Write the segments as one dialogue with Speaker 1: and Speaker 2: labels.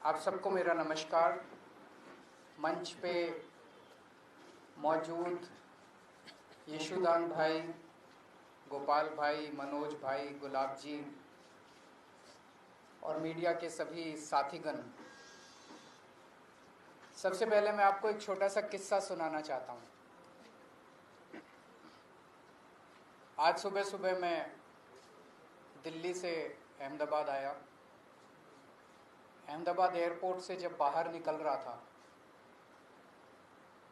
Speaker 1: आप सबको मेरा नमस्कार। मंच पे मौजूद यशुदान भाई, गोपाल भाई, मनोज भाई, गुलाब जी और मीडिया के सभी साथीगण, सबसे पहले मैं आपको एक छोटा सा किस्सा सुनाना चाहता हूँ। आज सुबह सुबह मैं दिल्ली से अहमदाबाद आया। अहमदाबाद एयरपोर्ट से जब बाहर निकल रहा था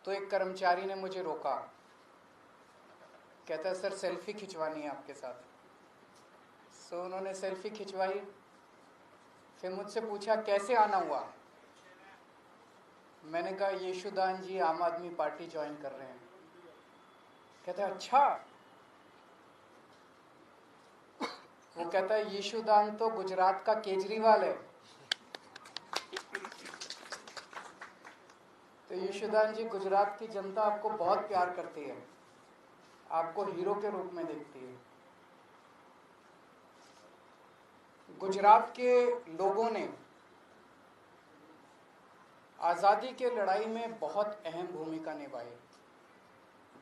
Speaker 1: तो एक कर्मचारी ने मुझे रोका। कहता है, सर सेल्फी खिंचवानी है आपके साथ। सो उन्होंने सेल्फी खिंचवाई। फिर मुझसे पूछा कैसे आना हुआ। मैंने कहा यशुदान जी आम आदमी पार्टी ज्वाइन कर रहे हैं। कहता है अच्छा। वो कहता है यशुदान तो गुजरात का केजरीवाल है। तो यशुदान जी, गुजरात की जनता आपको बहुत प्यार करती है, आपको हीरो के रूप में देखती है। गुजरात के लोगों ने आज़ादी के लड़ाई में बहुत अहम भूमिका निभाई।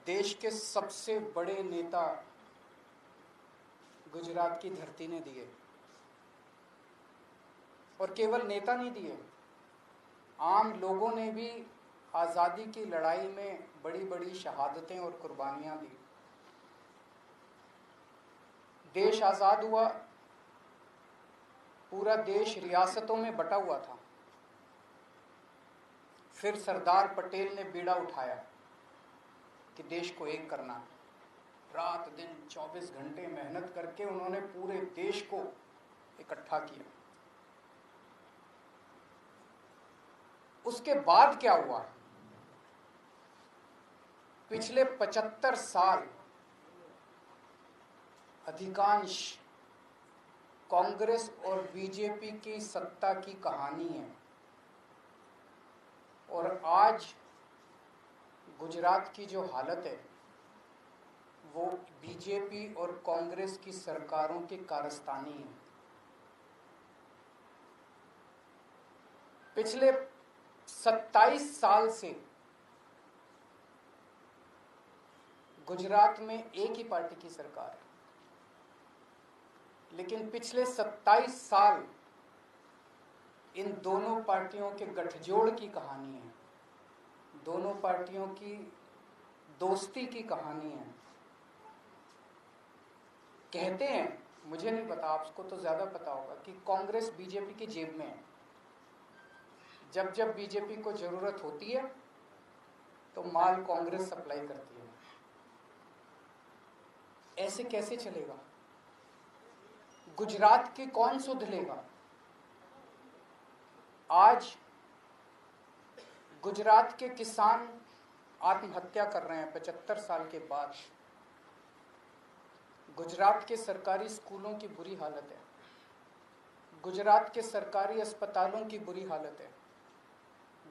Speaker 1: देश के सबसे बड़े नेता गुजरात की धरती ने दिए, और केवल नेता नहीं दिए, आम लोगों ने भी आज़ादी की लड़ाई में बड़ी बड़ी शहादतें और कुर्बानियां दी। देश आज़ाद हुआ, पूरा देश रियासतों में बटा हुआ था। फिर सरदार पटेल ने बीड़ा उठाया कि देश को एक करना है। रात दिन 24 घंटे मेहनत करके उन्होंने पूरे देश को इकट्ठा किया। उसके बाद क्या हुआ? पिछले 75 साल अधिकांश कांग्रेस और बीजेपी की सत्ता की कहानी है, और आज गुजरात की जो हालत है वो बीजेपी और कांग्रेस की सरकारों की कारस्तानी है। पिछले 27 साल से गुजरात में एक ही पार्टी की सरकार है, लेकिन पिछले 27 साल इन दोनों पार्टियों के गठजोड़ की कहानी है, दोनों पार्टियों की दोस्ती की कहानी है। कहते हैं, मुझे नहीं पता, आपको तो ज्यादा पता होगा, कि कांग्रेस बीजेपी की जेब में है। जब जब बीजेपी को जरूरत होती है तो माल कांग्रेस सप्लाई करती है। ऐसे कैसे चलेगा? गुजरात की कौन सुध लेगा? आज गुजरात के किसान आत्महत्या कर रहे हैं 75 साल के बाद। गुजरात के सरकारी स्कूलों की बुरी हालत है, गुजरात के सरकारी अस्पतालों की बुरी हालत है।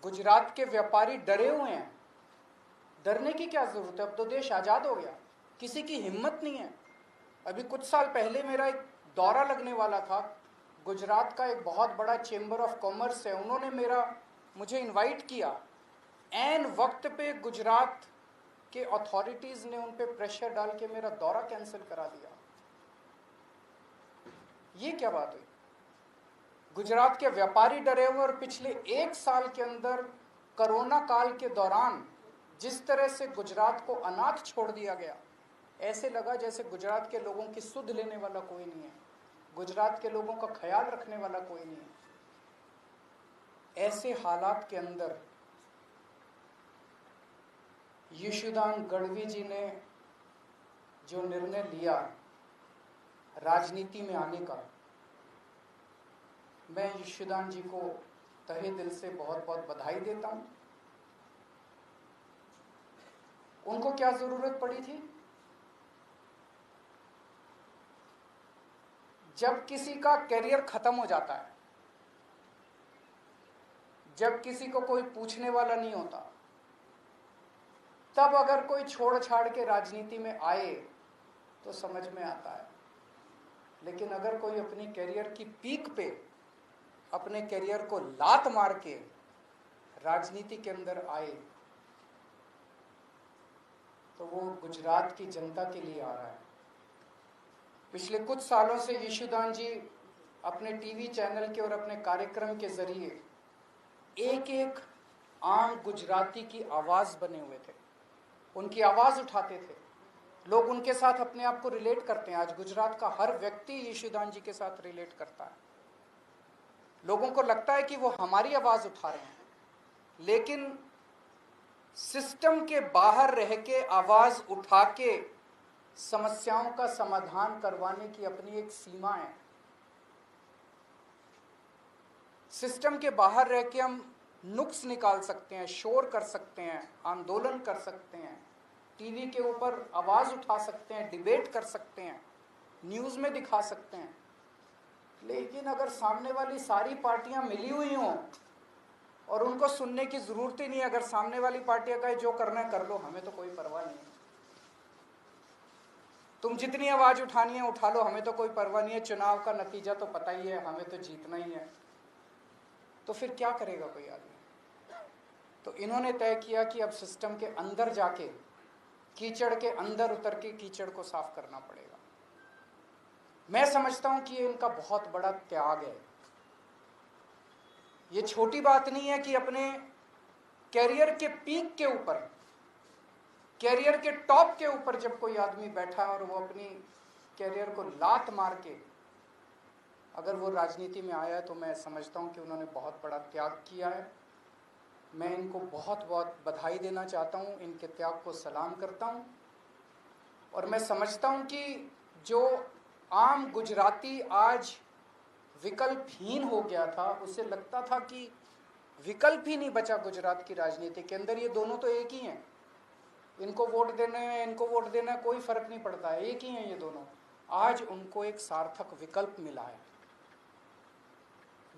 Speaker 1: गुजरात के व्यापारी डरे हुए हैं। डरने की क्या जरूरत है? अब तो देश आजाद हो गया, किसी की हिम्मत नहीं है। अभी कुछ साल पहले मेरा एक दौरा लगने वाला था। गुजरात का एक बहुत बड़ा चेंबर ऑफ कॉमर्स है, उन्होंने मुझे इनवाइट किया। ऐन वक्त पे गुजरात के अथॉरिटीज ने उन पे प्रेशर डाल के मेरा दौरा कैंसिल करा दिया। ये क्या बात हुई? गुजरात के व्यापारी डरे हुए, और पिछले 1 साल के अंदर कोरोना काल के दौरान जिस तरह से गुजरात को अनाथ छोड़ दिया गया, ऐसे लगा जैसे गुजरात के लोगों की सुध लेने वाला कोई नहीं है, गुजरात के लोगों का ख्याल रखने वाला कोई नहीं है। ऐसे हालात के अंदर यशुदान गढ़वी जी ने जो निर्णय लिया राजनीति में आने का, मैं यशुदान जी को तहे दिल से बहुत बहुत बधाई देता हूं। उनको क्या जरूरत पड़ी थी? जब किसी का करियर खत्म हो जाता है, जब किसी को कोई पूछने वाला नहीं होता, तब अगर कोई छोड़ छाड़ के राजनीति में आए तो समझ में आता है। लेकिन अगर कोई अपनी करियर की पीक पे अपने करियर को लात मार के राजनीति के अंदर आए तो वो गुजरात की जनता के लिए आ रहा है। पिछले कुछ सालों से यशुदान जी अपने टीवी चैनल के और अपने कार्यक्रम के जरिए एक एक आम गुजराती की आवाज बने हुए थे, उनकी आवाज उठाते थे। लोग उनके साथ अपने आप को रिलेट करते हैं। आज गुजरात का हर व्यक्ति यशुदान जी के साथ रिलेट करता है। लोगों को लगता है कि वो हमारी आवाज उठा रहे हैं, लेकिन सिस्टम के बाहर रह के आवाज उठा के समस्याओं का समाधान करवाने की अपनी एक सीमा है। सिस्टम के बाहर रह के हम नुक्स निकाल सकते हैं, शोर कर सकते हैं, आंदोलन कर सकते हैं, टीवी के ऊपर आवाज उठा सकते हैं, डिबेट कर सकते हैं, न्यूज में दिखा सकते हैं। लेकिन अगर सामने वाली सारी पार्टियां मिली हुई हों और उनको सुनने की जरूरत ही नहीं, अगर सामने वाली पार्टियां कहे जो करना है कर लो, हमें तो कोई परवाह नहीं है, तुम जितनी आवाज उठानी है उठा लो, हमें तो कोई परवाह नहीं है, चुनाव का नतीजा तो पता ही है, हमें तो जीतना ही है, तो फिर क्या करेगा कोई आदमी? तो इन्होंने तय किया कि अब सिस्टम के अंदर जाके, कीचड़ के अंदर उतर के कीचड़ को साफ करना पड़ेगा। मैं समझता हूं कि ये इनका बहुत बड़ा त्याग है। ये छोटी बात नहीं है कि अपने कैरियर के पीक के ऊपर, कैरियर के टॉप के ऊपर जब कोई आदमी बैठा और वो अपनी कैरियर को लात मार के अगर वो राजनीति में आया है, तो मैं समझता हूं कि उन्होंने बहुत बड़ा त्याग किया है। मैं इनको बहुत बहुत बधाई देना चाहता हूं, इनके त्याग को सलाम करता हूं। और मैं समझता हूं कि जो आम गुजराती आज विकल्पहीन हो गया था, उसे लगता था कि विकल्प ही नहीं बचा गुजरात की राजनीति के अंदर, ये दोनों तो एक ही हैं, इनको वोट देना है, इनको वोट देना है, कोई फर्क नहीं पड़ता है, एक ही हैं ये दोनों। आज उनको एक सार्थक विकल्प मिला है।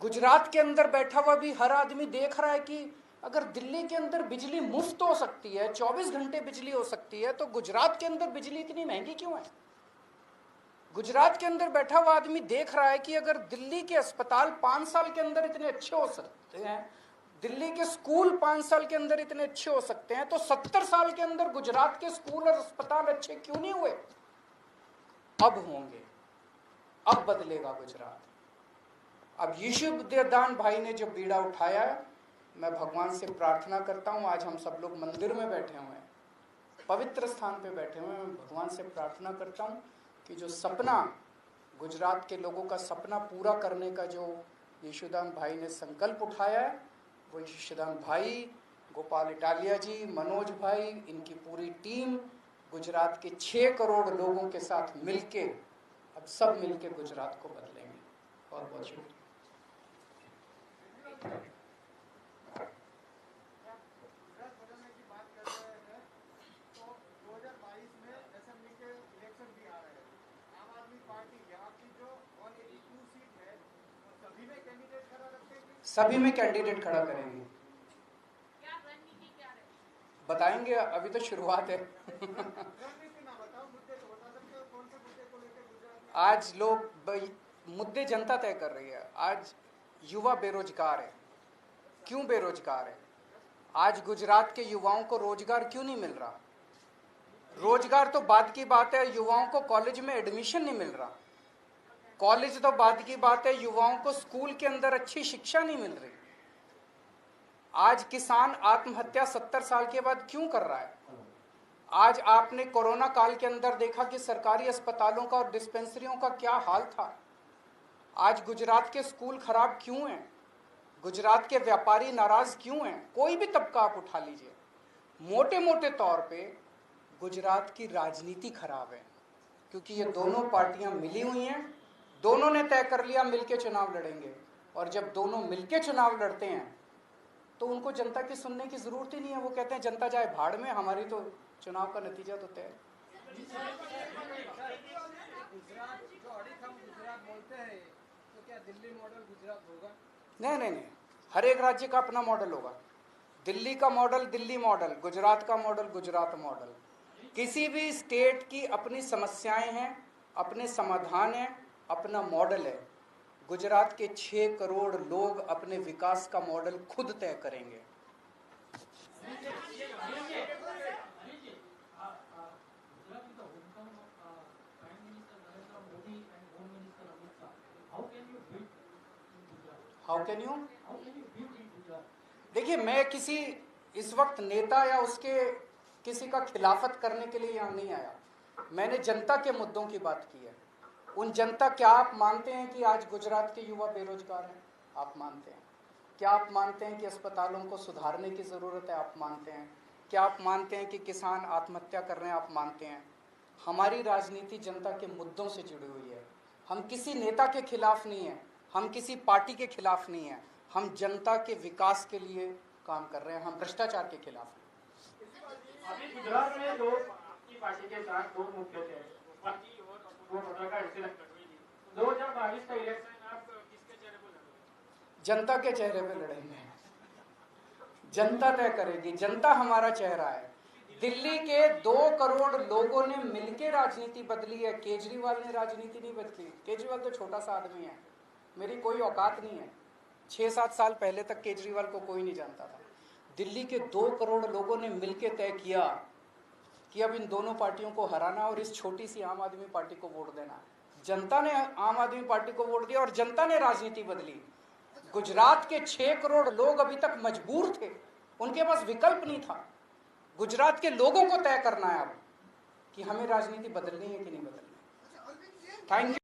Speaker 1: गुजरात के अंदर बैठा हुआ भी हर आदमी देख रहा है कि अगर दिल्ली के अंदर बिजली मुफ्त हो सकती है, 24 घंटे बिजली हो सकती है, तो गुजरात के अंदर बिजली इतनी महंगी क्यों है? गुजरात के अंदर बैठा हुआ आदमी देख रहा है कि अगर दिल्ली के अस्पताल 5 साल के अंदर इतने अच्छे हो सकते हैं, दिल्ली के स्कूल 5 साल के अंदर इतने अच्छे हो सकते हैं, तो 70 साल के अंदर गुजरात के स्कूल और अस्पताल अच्छे क्यों नहीं हुए? अब होंगे, अब बदलेगा गुजरात। अब यशुदान भाई ने जो बीड़ा उठाया है, मैं भगवान से प्रार्थना करता हूं, आज हम सब लोग मंदिर में बैठे हुए हैं, पवित्र स्थान पे बैठे हुए हैं, मैं भगवान से प्रार्थना करता हूं कि जो सपना, गुजरात के लोगों का सपना पूरा करने का जो यशुदान भाई ने संकल्प उठाया है, वो यशुदान भाई, गोपाल इटालिया जी, मनोज भाई, इनकी पूरी टीम गुजरात के 6 करोड़ लोगों के साथ मिलके अब सब मिलके गुजरात को बदलेंगे। बहुत बहुत शुक्रिया। सभी में कैंडिडेट खड़ा करेंगे, बताएंगे, अभी तो शुरुआत है। आज लोग मुद्दे जनता तय कर रही है। आज युवा बेरोजगार है, क्यों बेरोजगार है? आज गुजरात के युवाओं को रोजगार क्यों नहीं मिल रहा? रोजगार तो बात की बात है, युवाओं को कॉलेज में एडमिशन नहीं मिल रहा। कॉलेज तो बात की बात है, युवाओं को स्कूल के अंदर अच्छी शिक्षा नहीं मिल रही। आज किसान आत्महत्या 70 साल के बाद क्यों कर रहा है? आज आपने कोरोना काल के अंदर देखा कि सरकारी अस्पतालों का और डिस्पेंसरियों का क्या हाल था। आज गुजरात के स्कूल खराब क्यों हैं? गुजरात के व्यापारी नाराज क्यों हैं? कोई भी तबका आप उठा लीजिए, मोटे मोटे तौर पे गुजरात की राजनीति खराब है, क्योंकि ये दोनों पार्टियां मिली हुई हैं, दोनों ने तय कर लिया मिलके चुनाव लड़ेंगे। और जब दोनों मिलके चुनाव लड़ते हैं तो उनको जनता की सुनने की जरूरत ही नहीं है। वो कहते हैं जनता जाए भाड़ में, हमारी तो चुनाव का नतीजा तो तय है।
Speaker 2: दिल्ली मॉडल गुजरात होगा?
Speaker 1: नहीं, हर एक राज्य का अपना मॉडल होगा। दिल्ली का मॉडल दिल्ली मॉडल, गुजरात का मॉडल गुजरात मॉडल। किसी भी स्टेट की अपनी समस्याएं हैं, अपने समाधान हैं, अपना मॉडल है। गुजरात के 6 करोड़ लोग अपने विकास का मॉडल खुद तय करेंगे। How can you? देखिए, मैं किसी इस वक्त नेता या उसके किसी का खिलाफत करने के लिए यहाँ नहीं आया। मैंने जनता के मुद्दों की बात की है। उन जनता, क्या आप मानते हैं कि आज गुजरात के युवा बेरोजगार हैं? आप मानते हैं? क्या आप मानते हैं कि अस्पतालों को सुधारने की ज़रूरत है? आप मानते हैं? क्या आप मानते हैं कि किसान आत्महत्या कर रहे हैं? आप मानते हैं? हमारी राजनीति जनता के मुद्दों से जुड़ी हुई है। हम किसी नेता के खिलाफ नहीं हैं, हम किसी पार्टी के खिलाफ नहीं हैं, हम जनता के विकास के लिए काम कर रहे हैं, हम भ्रष्टाचार के खिलाफ हैं।
Speaker 2: अभी गुजरात में दो आपकी पार्टी के साथ दो मुख्य थे, बाकी और वो पत्रकार ऐसे लगता है 2022 का इलेक्शन आप किसके चेहरे पर लड़ोगे?
Speaker 1: जनता के चेहरे पे लड़ेंगे। जनता तय करेगी, जनता हमारा चेहरा है। दिल्ली के 2 करोड़ लोगों ने मिलकर राजनीति बदली है, केजरीवाल ने राजनीति नहीं बदली। केजरीवाल तो छोटा सा आदमी है, मेरी कोई औकात नहीं है। 6-7 साल पहले तक केजरीवाल को कोई नहीं जानता था। दिल्ली के 2 करोड़ लोगों ने मिलकर तय किया कि अब इन दोनों पार्टियों को हराना और इस छोटी सी आम आदमी पार्टी को वोट देना। जनता ने आम आदमी पार्टी को वोट दिया और जनता ने राजनीति बदली। गुजरात के 6 करोड़ लोग अभी तक मजबूर थे, उनके पास विकल्प नहीं था। गुजरात के लोगों को तय करना है अब कि हमें राजनीति बदलनी है कि नहीं बदलनी है। Thank you.